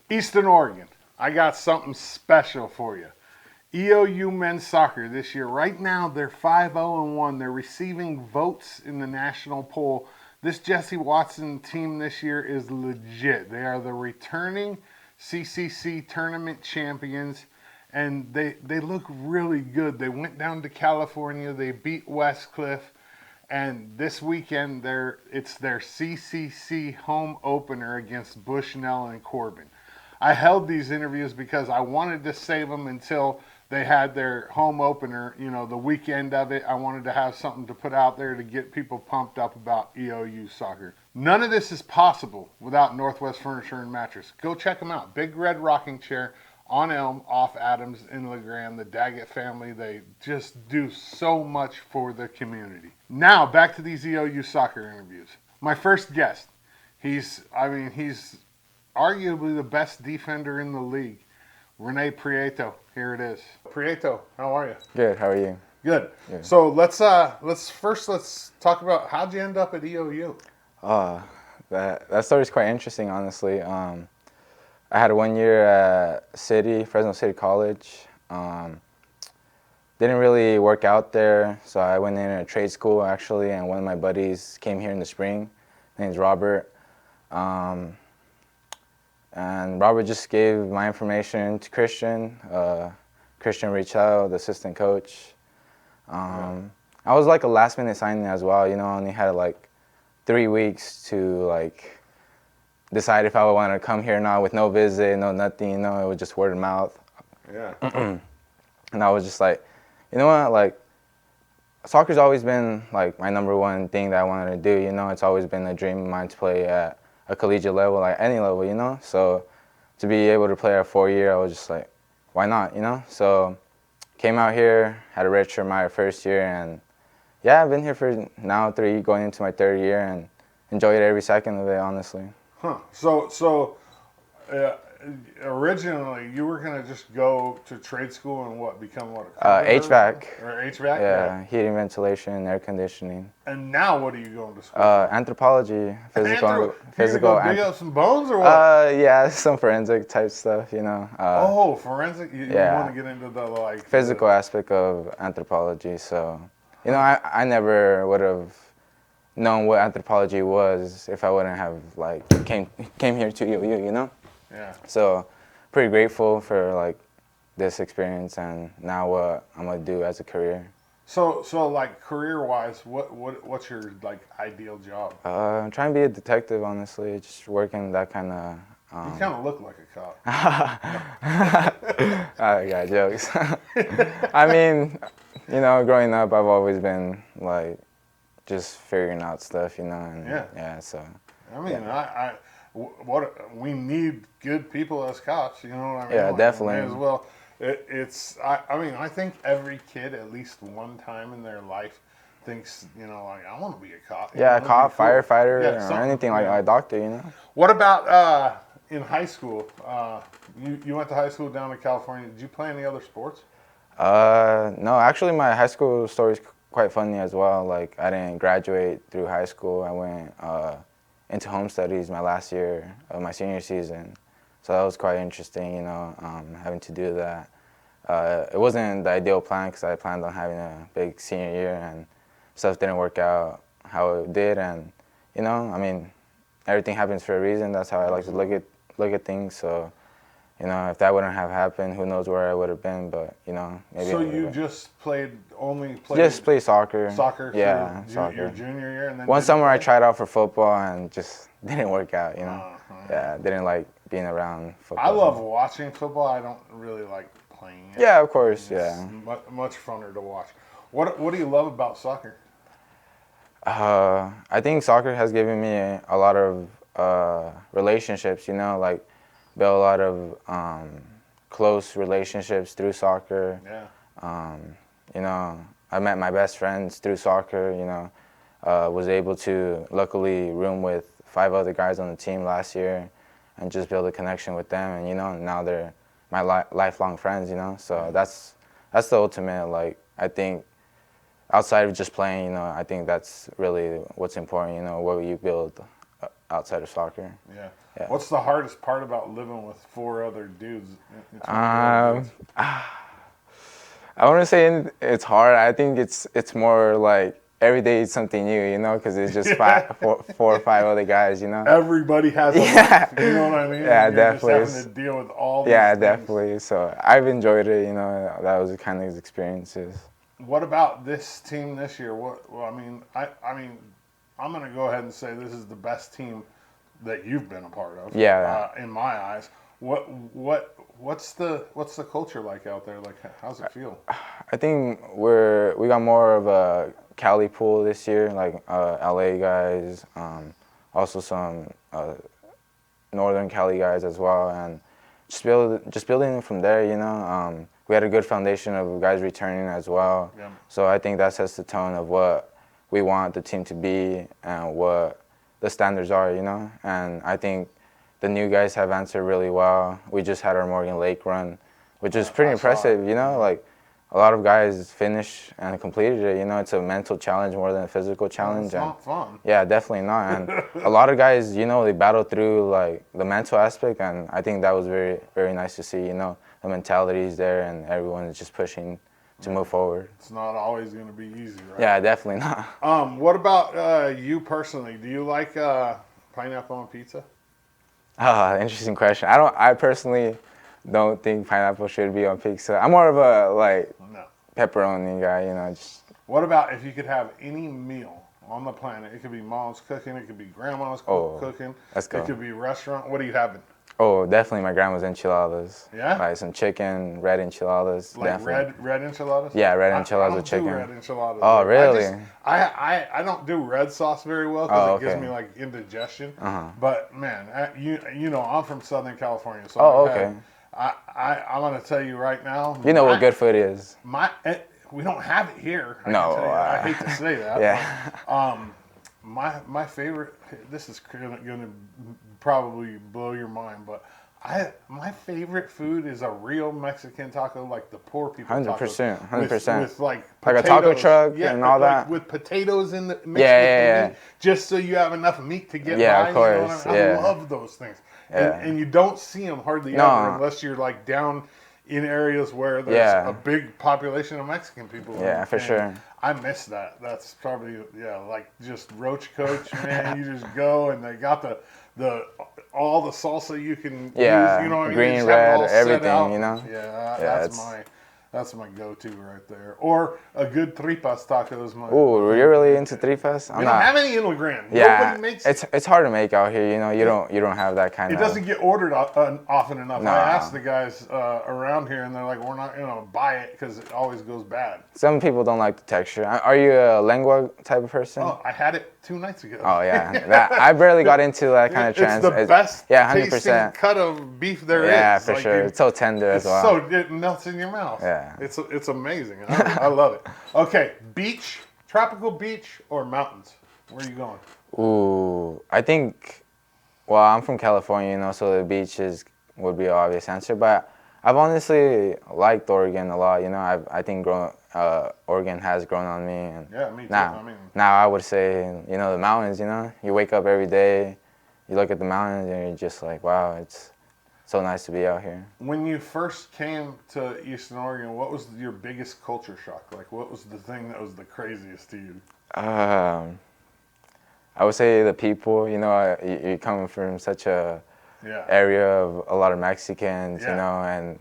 Eastern Oregon, I got something special for you. EOU men's soccer this year. Right now, they're 5-0-1. They're receiving votes in the national poll. This Jesse Watson team this year is legit. They are the returning CCC tournament champions, and they look really good. They went down to California. They beat Westcliff, and this weekend it's their CCC home opener against Bushnell and Corbin. I held these interviews because I wanted to save them until they had their home opener, the weekend of it. I wanted to have something to put out there to get people pumped up about EOU soccer. None of this is possible without Northwest Furniture and Mattress. Go check them out. Big Red Rocking Chair on Elm, off Adams in LeGrand, the Daggett family. They just do so much for the community. Now, back to these EOU soccer interviews. My first guest, he's arguably the best defender in the league. Rene Prieto, here it is. Prieto, how are you? Good. How are you? Good. Good. So let's talk about how'd you end up at EOU? That story's quite interesting, honestly. I had 1 year at Fresno City College. Didn't really work out there, so I went in a trade school actually, and one of my buddies came here in the spring. His name's Robert. And Robert just gave my information to Christian. Christian reached out, the assistant coach. I was like a last minute signing as well. I only had like 3 weeks to decide if I would want to come here or not, with no visit, no nothing. It was just word of mouth. Yeah. And I was just like, you know what, soccer's always been like my number one thing that I wanted to do. It's always been a dream of mine to play at a collegiate level, like any level, So to be able to play at 4-year, I was just like, why not, So came out here, had a redshirt my first year, and yeah, I've been here for now going into my 3rd year, and enjoyed every second of it, honestly. Huh. So originally you were gonna just go to trade school and become what? HVAC. Or HVAC? Yeah, heating, ventilation, air conditioning. And now what are you going to school? Anthropology, physical. You gonna dig up some bones or what? Yeah, some forensic type stuff, Forensic. You Yeah. want to get into the physical aspect of anthropology. So, I never would have known what anthropology was if I wouldn't have came here to EOU, Yeah. So, pretty grateful for this experience and now what I'm gonna do as a career. So career-wise, what's your ideal job? I'm trying to be a detective, honestly. Just working that kind of. You kind of look like a cop. I got jokes. I mean, growing up, I've always been just figuring out stuff, and Yeah. So. I mean, we need good people as cops. You know what I mean? Yeah, definitely. May as well. I think every kid at least one time in their life thinks, I want to be a cop. Yeah, a cop, firefighter, Yeah, or anything like a doctor, What about in high school? You went to high school down in California. Did you play any other sports? No, actually, my high school story is quite funny as well. I didn't graduate through high school. I went into home studies my last year of my senior season. So that was quite interesting, having to do that. It wasn't the ideal plan because I planned on having a big senior year, and stuff didn't work out how it did. And everything happens for a reason. That's how I like to look at things. So, if that wouldn't have happened, who knows where I would have been. But maybe. So you just just play soccer. Soccer. Yeah, soccer. Your junior year, and then one summer I tried out for football and just didn't work out. Uh-huh. Yeah, didn't like being around football. I love watching football. I don't really like playing it. Yeah, of course. It's much funner to watch. What do you love about soccer? I think soccer has given me a lot of relationships. Built a lot of close relationships through soccer. Yeah. I met my best friends through soccer. Was able to luckily room with 5 other guys on the team last year, and just build a connection with them. And now they're my lifelong friends. So that's the ultimate. I think outside of just playing, I think that's really what's important. What you build outside of soccer. Yeah. Yeah. What's the hardest part about living with 4 other dudes? Um, I want to say it's hard. I think it's more like every day it's something new, you know, because it's just four or five other guys, you know. Everybody has a Yeah. life, you know what I mean? Yeah, You're definitely. just having to deal with all these Yeah, things. definitely. So I've enjoyed it, you know. That was the kind of experiences. What about this team this year? Well, I mean, I'm going to go ahead and say this is the best team that you've been a part of. Yeah. In my eyes, what's the culture like out there? Like, how's it feel? I think we got more of a Cali pool this year, like LA guys, also some Northern Cali guys as well, and just building from there. You know, we had a good foundation of guys returning as well. Yeah. So I think that sets the tone of what we want the team to be and what the standards are. You know, and I think the new guys have answered really well. We just had our Morgan Lake run, which is pretty impressive. You know, like. A lot of guys finish and completed it. You know, it's a mental challenge more than a physical challenge. It's not fun. Yeah, definitely not. And a lot of guys, you know, they battle through like the mental aspect, and I think that was very, very nice to see. You know, the mentality is there, and everyone is just pushing to move forward. It's not always going to be easy, right? Yeah, definitely not. What about you personally? Do you like pineapple on pizza? Interesting question. I personally don't think pineapple should be on pizza. I'm more of a like pepperoni guy, you know. Just. What about if you could have any meal on the planet? It could be mom's cooking, it could be grandma's cooking, let's go. It could be restaurant. What are you having? Oh, definitely my grandma's enchiladas. Yeah? Like some chicken, red enchiladas. Like definitely. red enchiladas? Yeah, red enchiladas with chicken. I don't do red enchiladas. Oh, really? I don't do red sauce very well because it gives me like indigestion. Uh-huh. But man, you know, I'm from Southern California, so okay. I'm gonna tell you right now. You know what good food is. We don't have it here. I hate to say that. Yeah. But, my favorite. This is gonna probably blow your mind, but my favorite food is a real Mexican taco, like the poor people. 100%, 100%. With like a taco truck and all that. With potatoes in the mixed yeah. with the meat, just so you have enough meat to get by. Yeah, of course. You know what I mean? I love those things. Yeah. And you don't see them hardly ever unless you're like down in areas where there's a big population of Mexican people. Yeah, for sure. I miss that. That's probably like just Roach Coach, man. You just go and they got the all the salsa you can use. You know what I mean? Green, red, everything. You know. Yeah, that's my go-to right there. Or a good tripas taco is my. Ooh, you're really into tripas? We don't have any in La Grande. Yeah, Nobody makes it's hard to make out here. You know, you don't have that kind of. It doesn't get ordered often enough. No. I asked the guys around here, and they're like, "We're not gonna buy it because it always goes bad." Some people don't like the texture. Are you a lengua type of person? Oh, I had it 2 nights ago. Oh yeah, I barely got into that kind of trend. It's the best 100% cut of beef there is. Yeah, for sure. It's so tender as well. So it melts in your mouth. Yeah. It's amazing. I love it. Okay, beach, tropical beach or mountains? Where are you going? Ooh, I think. Well, I'm from California, you know, so the beaches would be an obvious answer. But I've honestly liked Oregon a lot. You know, I think Oregon has grown on me. And yeah, me too. Now I would say, you know, the mountains. You know, you wake up every day, you look at the mountains, and you're just like, wow, it's so nice to be out here. When you first came to Eastern Oregon, what was your biggest culture shock? Like, what was the thing that was the craziest to you? I would say the people. You know, you're coming from such a area of a lot of Mexicans, you know, and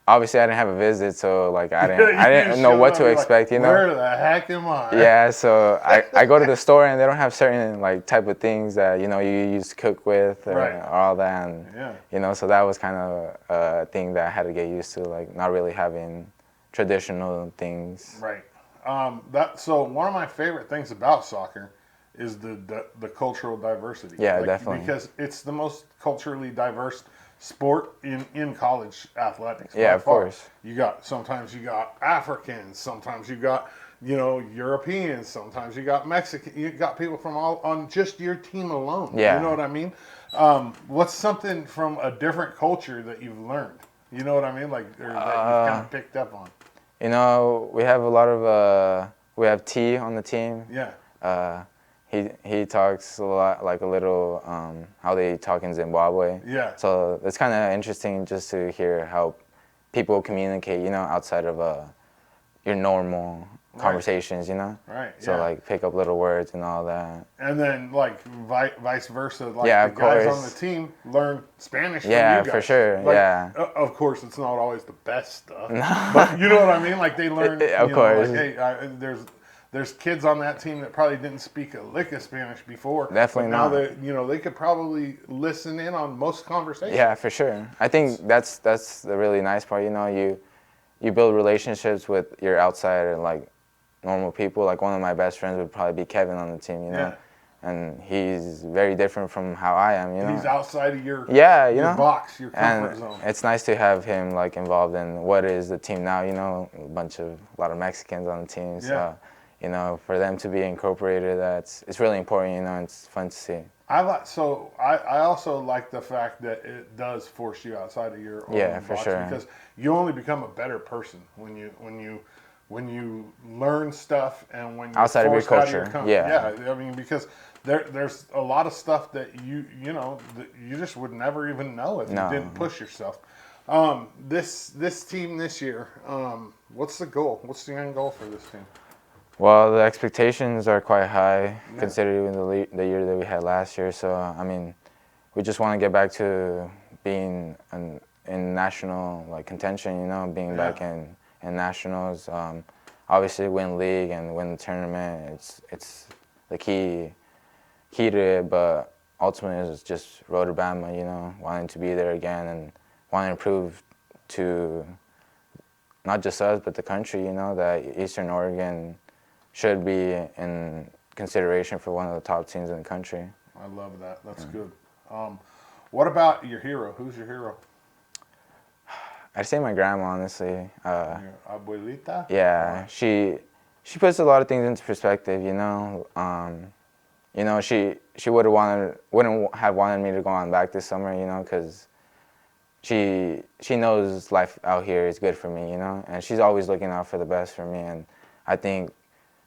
obviously I didn't have a visit, so like I didn't know what to expect, you know. Where the heck am I? Yeah, so I go to the store and they don't have certain like type of things that, you know, you used to cook with or all that, and you know, so that was kind of a thing that I had to get used to, like not really having traditional things. Right. So one of my favorite things about soccer is the cultural diversity. Yeah, definitely. Because it's the most culturally diverse sport in college athletics. Yeah, of course. Sometimes you got Africans, sometimes you got, you know, Europeans, sometimes you got Mexican, you got people from all on just your team alone. Yeah. You know what I mean? What's something from a different culture that you've learned? You know what I mean? Like, or that you've kind of picked up on. You know, we have a lot of we have T on the team. Yeah. he talks a lot, like a little how they talk in Zimbabwe. Yeah. So it's kind of interesting just to hear how people communicate, you know, outside of your normal conversations, you know. Right. So Yeah. like pick up little words and all that. And then like vice versa, like Yeah, the of guys course. on the team learn Spanish from Yeah, you guys. for sure. Like, Yeah. Of course, it's not always the best stuff, but you know what I mean. Like they learn. Of you know, course. like hey, there's kids on that team that probably didn't speak a lick of Spanish before. Definitely but now not. they could probably listen in on most conversations. Yeah, for sure. I think that's the really nice part. You know, you build relationships with your outside and like normal people. Like one of my best friends would probably be Kevin on the team. You know. Yeah. And he's very different from how I am, you know. He's outside of your your box, your comfort and zone. it's nice to have him like involved in what is the team now, you know, a lot of Mexicans on the team. So, Yeah. you know, for them to be incorporated, it's really important, you know, it's fun to see. I also like the fact that it does force you outside of your own For box sure. because you only become a better person when you learn stuff and when you're Outside of your forced out culture. yeah. I mean because there's a lot of stuff that you know that you just would never even know if you didn't push yourself. This team this year, what's the goal? What's the end goal for this team? Well, the expectations are quite high considering the year that we had last year. So, I mean, we just want to get back to being in national like contention, you know, being back in nationals. Obviously, win league and win the tournament. It's the key to it, but ultimately it's just road to Bama, you know, wanting to be there again and wanting to prove to not just us but the country, you know, that Eastern Oregon should be in consideration for one of the top teams in the country. I love that. That's good. What about your hero? Who's your hero? I'd say my grandma, honestly. Your abuelita? Yeah, she puts a lot of things into perspective, you know. You know, she wouldn't have wanted me to go on back this summer, you know, because she knows life out here is good for me, you know, and she's always looking out for the best for me. And I think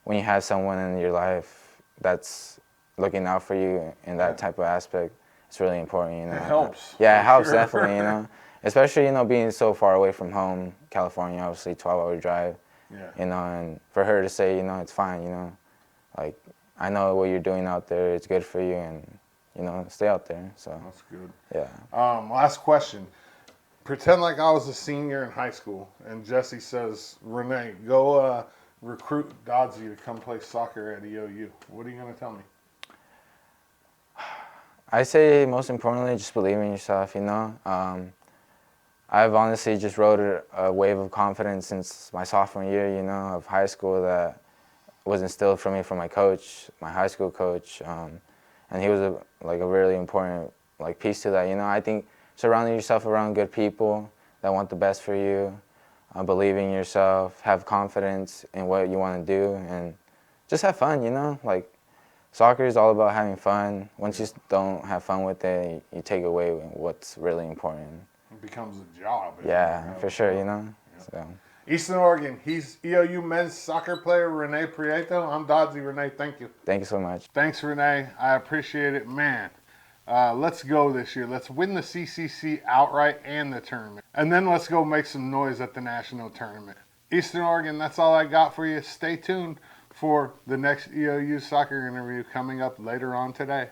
when you have someone in your life that's looking out for you in that type of aspect, it's really important, you know. It helps. Yeah, it helps definitely, you know. Especially, you know, being so far away from home, California, obviously 12-hour drive. Yeah. You know, and for her to say, you know, it's fine, you know, like I know what you're doing out there, it's good for you, and you know, stay out there. So That's good. yeah. Last question. Pretend like I was a senior in high school, and Jesse says, Rene, go recruit Dodsey to come play soccer at EOU. What are you going to tell me? I say most importantly, just believe in yourself, you know. I've honestly just rode a wave of confidence since my sophomore year, you know, of high school that was instilled from me from my coach, my high school coach, and he was a really important like piece to that, you know. I think surrounding yourself around good people that want the best for you, believe in yourself, have confidence in what you want to do, and just have fun, you know. Like soccer is all about having fun. Once you don't have fun with it, you take away what's really important. It becomes a job. Yeah, for sure, you know. Yeah. So. Eastern Oregon, he's EOU men's soccer player Rene Prieto. I'm Dodsey. Rene, thank you. Thank you so much. Thanks, Rene. I appreciate it. Man, let's go this year. Let's win the CCC outright and the tournament. And then let's go make some noise at the national tournament. Eastern Oregon, that's all I got for you. Stay tuned for the next EOU soccer interview coming up later on today.